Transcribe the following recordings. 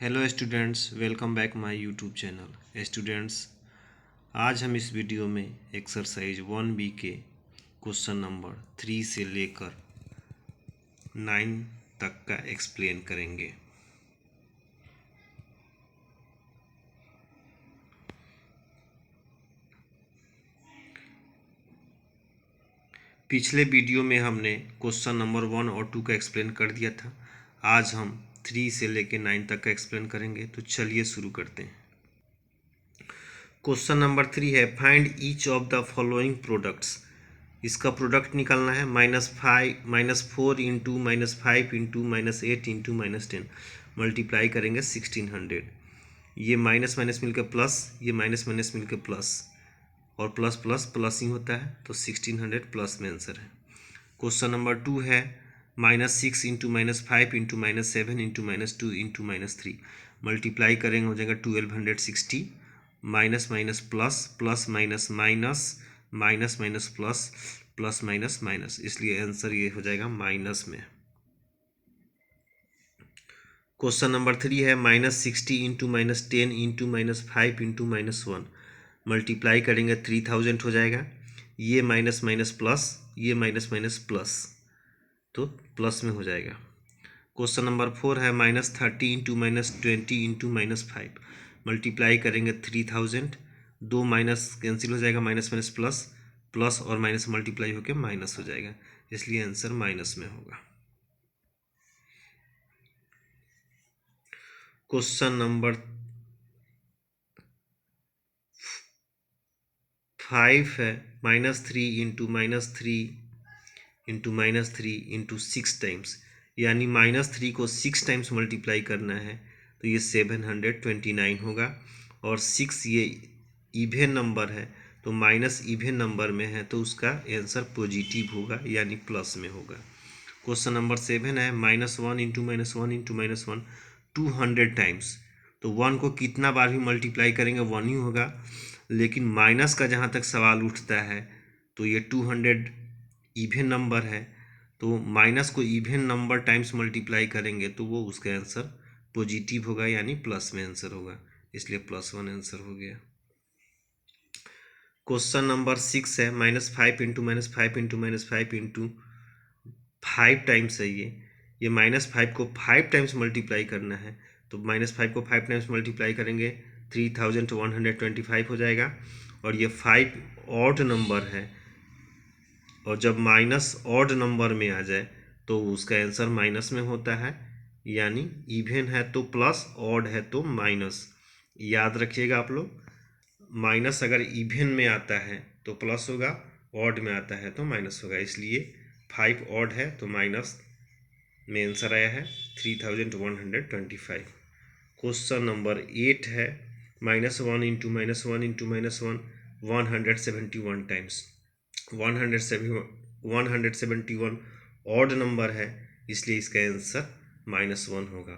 Hello students, welcome back my YouTube channel. Students, आज हम इस वीडियो में एक्सरसाइज 1B के क्वेश्चन नंबर 3 से लेकर 9 तक का एक्सप्लेन करेंगे। पिछले वीडियो में हमने क्वेश्चन नंबर 1 और 2 का एक्सप्लेन कर दिया था। आज हम 3 से लेकर 9 तक का एक्सप्लेन करेंगे। तो चलिए शुरू करते हैं। क्वेश्चन नंबर 3 है, find each of the following products. इसका प्रोडक्ट निकालना है। -4 इंटू -5 इंटू -8 इंटू -10 मल्टीप्लाई करेंगे 1600। ये माइनस माइनस मिलकर प्लस, ये माइनस माइनस मिलकर प्लस, और प्लस प्लस प्लस ही होता है, तो 1600 प्लस में आंसर है। क्वेश्चन नंबर 2 है, -6 into -5 into -7 into -2 into -3 multiply करेंगे, हो जाएगा 1260। Minus minus plus, plus minus minus, minus minus plus, plus minus minus, इसलिए आंसर ये हो जाएगा माइनस में। क्वेश्चन नंबर 3 है, -60 इंटू -10 इंटू -5 इंटू -1 मल्टीप्लाई करेंगे 3000 हो जाएगा। ये माइनस माइनस प्लस, ये माइनस माइनस प्लस, तो प्लस में हो जाएगा। क्वेश्चन नंबर 4 है, -30 इंटू -20 इंटू -5 मल्टीप्लाई करेंगे 3000। दो माइनस कैंसिल हो जाएगा, माइनस माइनस प्लस, प्लस और माइनस मल्टीप्लाई होकर माइनस हो जाएगा, इसलिए आंसर माइनस में होगा। क्वेश्चन नंबर 5 है, -3 इंटू -3 इंटू -3 इंटू 6 टाइम्स, यानी -3 को 6 टाइम्स मल्टीप्लाई करना है, तो ये 729 होगा। और 6 ये इवेन नंबर है, तो माइनस इवेन नंबर में है, तो उसका आंसर पॉजिटिव होगा, यानी प्लस में होगा। क्वेश्चन नंबर 7 है, -1 इंटू -1 इंटू -1 200 टाइम्स, तो 1 को कितना बार भी मल्टीप्लाई करेंगे 1 ही होगा, लेकिन माइनस का जहाँ तक सवाल उठता है, तो ये 200 इवेन नंबर है, तो माइनस को इवेन नंबर टाइम्स मल्टीप्लाई करेंगे तो वो उसका आंसर पॉजिटिव होगा, यानी प्लस में आंसर होगा, इसलिए +1 आंसर हो गया। क्वेश्चन नंबर 6 है, -5 इंटू -5 इंटू -5 इंटू 5 टाइम्स है ये -5 को 5 टाइम्स मल्टीप्लाई करना है, तो -5 को 5 टाइम्स मल्टीप्लाई करेंगे 3125 हो जाएगा। और ये 5 ऑड नंबर है, और जब माइनस ऑड नंबर में आ जाए तो उसका आंसर माइनस में होता है, यानी इवेन है तो प्लस, ऑड है तो माइनस। याद रखिएगा आप लोग, माइनस अगर इवेन में आता है तो प्लस होगा, ऑड में आता है तो माइनस होगा, इसलिए 5 ऑड है तो माइनस में आंसर आया है 3125। क्वेश्चन नंबर 8 है, -1 into -1 into -1 171 times, 171 odd number है, इसलिए इसका आंसर -1 होगा।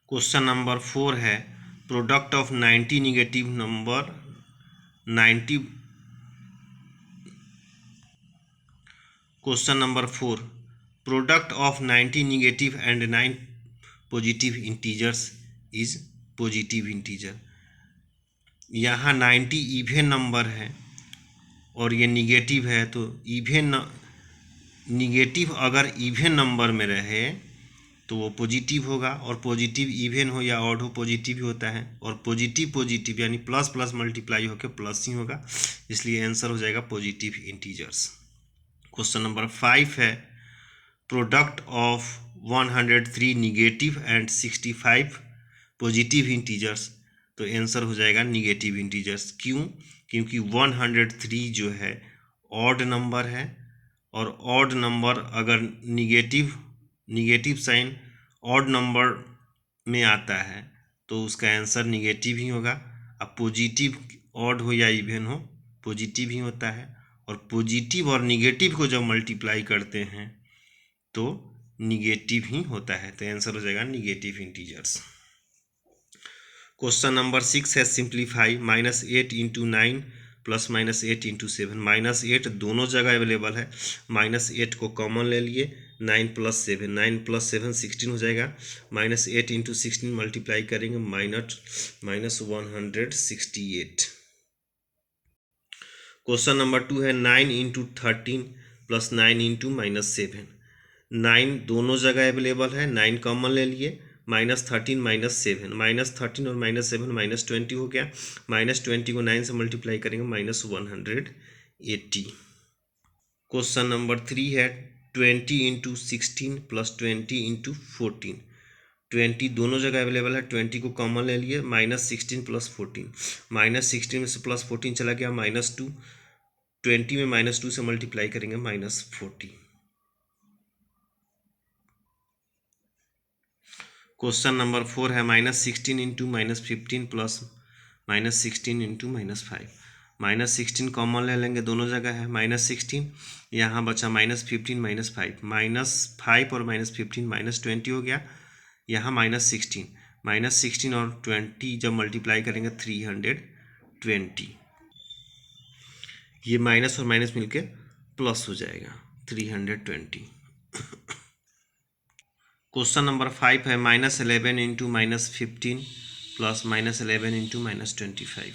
क्वेश्चन नंबर 4 है, product of 90 negative number 90। Question number 4, product of 90 negative and 9 positive integers is positive integer. यहाँ 90 इवेन नंबर है और ये निगेटिव है, तो निगेटिव अगर इवेन नंबर में रहे तो वो पॉजिटिव होगा, और पॉजिटिव इवेन हो या ऑड हो पॉजिटिव ही होता है, और पॉजिटिव पॉजिटिव यानी प्लस प्लस मल्टीप्लाई होकर प्लस ही होगा, इसलिए आंसर हो जाएगा पॉजिटिव इंटीजर्स। क्वेश्चन नंबर 5 है, product of 103 negative and 65 positive integers, तो आंसर हो जाएगा निगेटिव इंटीजर्स। क्यों? क्योंकि 103 जो है ऑड नंबर है, और ऑड नंबर अगर निगेटिव साइन ऑड नंबर में आता है तो उसका आंसर निगेटिव ही होगा। अब पॉजिटिव ऑड हो या इवन हो, पॉजिटिव ही होता है, और पॉजिटिव और निगेटिव को जब मल्टीप्लाई करते हैं तो निगेटिव ही होता है, तो आंसर हो जाएगा निगेटिव इंटीजर्स। क्वेश्चन नंबर 6 है, सिंप्लीफाई -8 इंटू 9 +-8 इंटू 7, -8 दोनों जगह अवेलेबल है, -8 को कॉमन ले लिए, 9 + 7, 9 + 7 16 हो जाएगा, -8 इंटू 16 मल्टीप्लाई करेंगे -168। क्वेश्चन नंबर 2 है 9 इंटू 13 + 9 इंटू -7। 9 दोनों जगह अवेलेबल है, 9 कॉमन ले लिए, -13 -7, -13 और -7 -20 हो गया, -20 को 9 से मल्टीप्लाई करेंगे -180। क्वेश्चन नंबर 3 है 20 इंटू 16 + 20 इंटू 14। 20 दोनों जगह अवेलेबल है, 20 को कॉमन ले लिए, -16 + 14, -16 में से +14 चला गया, -2, 20 में -2 से मल्टीप्लाई करेंगे -40। क्वेश्चन नंबर 4 है -16 इंटू -15 प्लस -16 इंटू -5। -16 कॉमन ले लेंगे, दोनों जगह है, -16 यहाँ बचा -15 -5, -5 और -15 -20 हो गया, यहाँ -16 और 20 जब मल्टीप्लाई करेंगे 320, ये माइनस और माइनस मिलके प्लस हो जाएगा 320। क्वेश्चन नंबर 5 है -11 इंटू -15 प्लस -11 इंटू -25।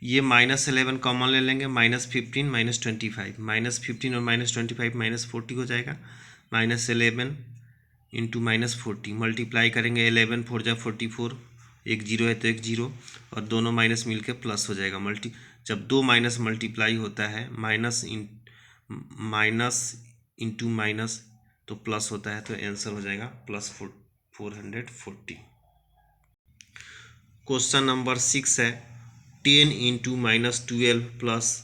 ये -11 कॉमन ले लेंगे, -15 -25, -15 और -25 -40 हो जाएगा, -11 इंटू -40 मल्टीप्लाई करेंगे, 11 4 जा 44, एक जीरो है तो एक जीरो, और दोनों माइनस मिलके प्लस हो जाएगा। जब दो माइनस मल्टीप्लाई होता है, माइनस इंटू माइनस तो प्लस होता है, तो आंसर हो जाएगा +440। क्वेश्चन नंबर 6 है 10 इंटू -12 प्लस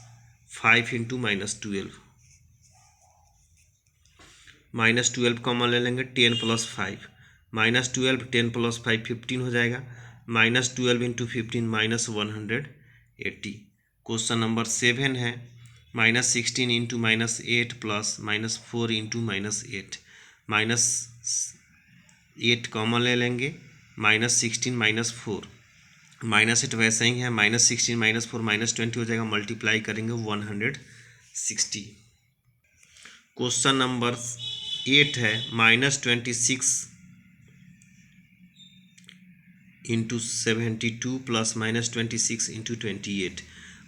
5 इंटू -12। -12 कॉमन ले लेंगे, 10 + 5, -12 10 + 5 15 हो जाएगा, -12 इंटू 15 -180। क्वेश्चन नंबर 7 है -16 इंटू -8 प्लस -4 इंटू -8। -8 कॉमन ले लेंगे, -16 -4, -8 वैसे ही है, -16 -4 -20 हो जाएगा, मल्टीप्लाई करेंगे 160। क्वेश्चन नंबर 8 है -26 इंटू 72 प्लस -26 इंटू 28।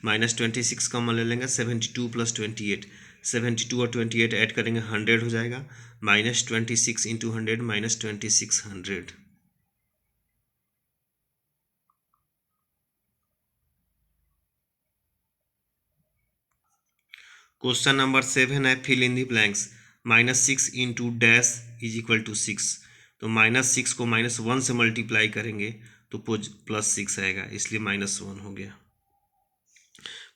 -26 कॉमन ले लेंगे, 72 + 28, 72 और 28 ऐड करेंगे 100 हो जाएगा, -26 इंटू 100 -2600। क्वेश्चन नंबर 7 है fill in the blanks. -6 into dash is equal to 6। तो -6 को -1 से मल्टीप्लाई करेंगे तो +6 आएगा, इसलिए -1 हो गया।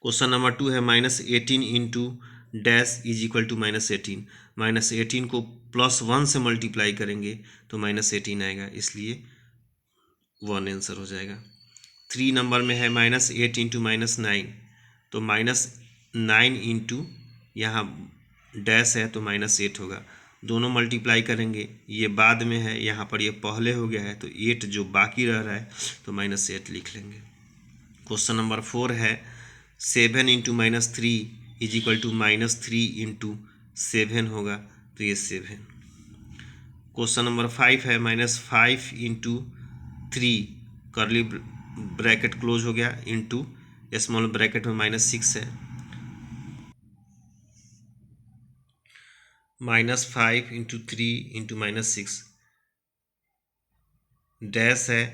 क्वेश्चन नंबर 2 है -18 into dash is equal to -18। -18 को +1 से मल्टीप्लाई करेंगे तो -18 आएगा, इसलिए 1 आंसर हो जाएगा। 3 नंबर में है -8 इंटू -9। तो -9 इंटू यहाँ डैश है तो -8 होगा, दोनों मल्टीप्लाई करेंगे, ये बाद में है, यहाँ पर ये पहले हो गया है, तो 8 जो बाकी रह रहा है तो -8 लिख लेंगे। क्वेश्चन नंबर 4 है 7 into -3 is equal to -3 into 7 होगा, तो ये 7। क्वेश्चन नंबर 5 है -5 इंटू 3 करली ब्रैकेट क्लोज हो गया इंटू स्मॉल ब्रैकेट में -6 है, -5 इंटू 3 इंटू -6 डैश है,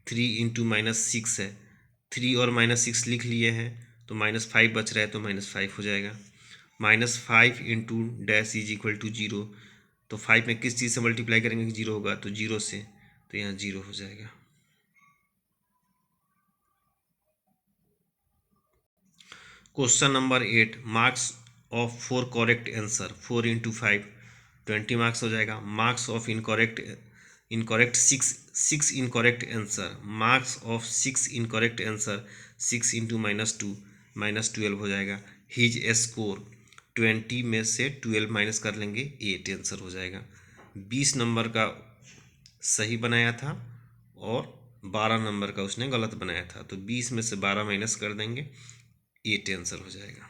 3 इंटू -6 है, 3 और -6 लिख लिए हैं, तो -5 बच रहा है, तो -5 हो जाएगा। -5 into dash is equal to 0। तो 5 में किस चीज़ से मल्टीप्लाई करेंगे कि 0 होगा, तो 0 से, तो यहाँ 0 हो जाएगा। Question number 8 marks of 4 correct answer, 4 into 5 20 marks हो जाएगा। Marks of incorrect 6 incorrect answer, marks of 6 incorrect answer 6 into -2 -12 हो जाएगा। हिज स्कोर 20 में से 12 माइनस कर लेंगे, 8 आंसर हो जाएगा। 20 नंबर का सही बनाया था और 12 नंबर का उसने गलत बनाया था, तो 20 में से 12 माइनस कर देंगे, 8 आंसर हो जाएगा।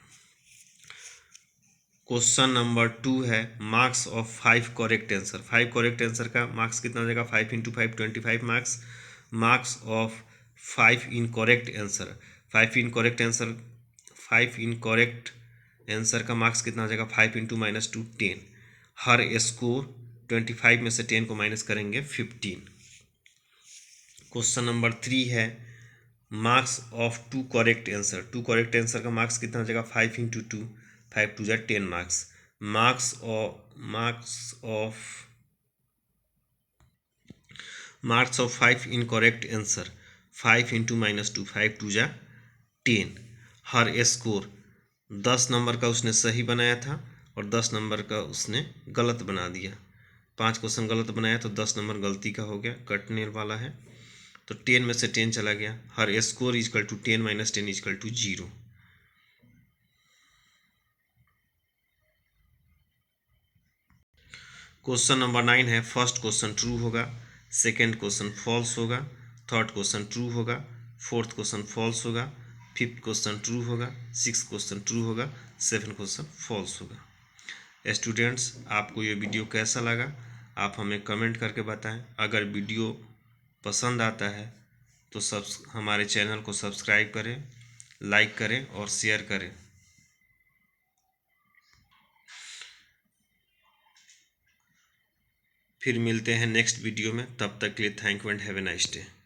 क्वेश्चन नंबर 2 है marks of 5 correct answer. 5 correct answer का मार्क्स कितना हो जाएगा, 5 into 5 25 marks. Marks of 5 in correct answer, 5 in correct answer, 5 in correct answer का मार्क्स कितना हो जाएगा, 5 इंटू -2 10। हर स्कोर 25 में से 10 को माइनस करेंगे 15। क्वेश्चन नंबर 3 है marks of 2 correct answer. 2 correct answer का मार्क्स कितना हो जाएगा, 5 इंटू 2, 5 2 जा 10 marks. Marks of 5 in correct answer, 5 into -2, 5 2 जा 10। हर स्कोर 10 नंबर का उसने सही बनाया था और 10 नंबर का उसने गलत बना दिया। 5 क्वेश्चन गलत बनाया तो 10 नंबर गलती का हो गया, कटने वाला है। तो 10 में से 10 चला गया। हर score is equal to 10 minus 10 is equal to 0। Question number 9 है फर्स्ट क्वेश्चन ट्रू होगा, सेकेंड क्वेश्चन फॉल्स होगा, थर्ड क्वेश्चन ट्रू होगा, फोर्थ क्वेश्चन फॉल्स होगा, फिफ्थ क्वेश्चन ट्रू होगा, सिक्स क्वेश्चन ट्रू होगा, सेवन क्वेश्चन फॉल्स होगा। स्टूडेंट्स, आपको ये वीडियो कैसा लगा आप हमें कमेंट करके बताएं। अगर वीडियो पसंद आता है तो हमारे चैनल को सब्सक्राइब करें, लाइक करें और शेयर करें। फिर मिलते हैं नेक्स्ट वीडियो में, तब तक के लिए thank you and have a nice day.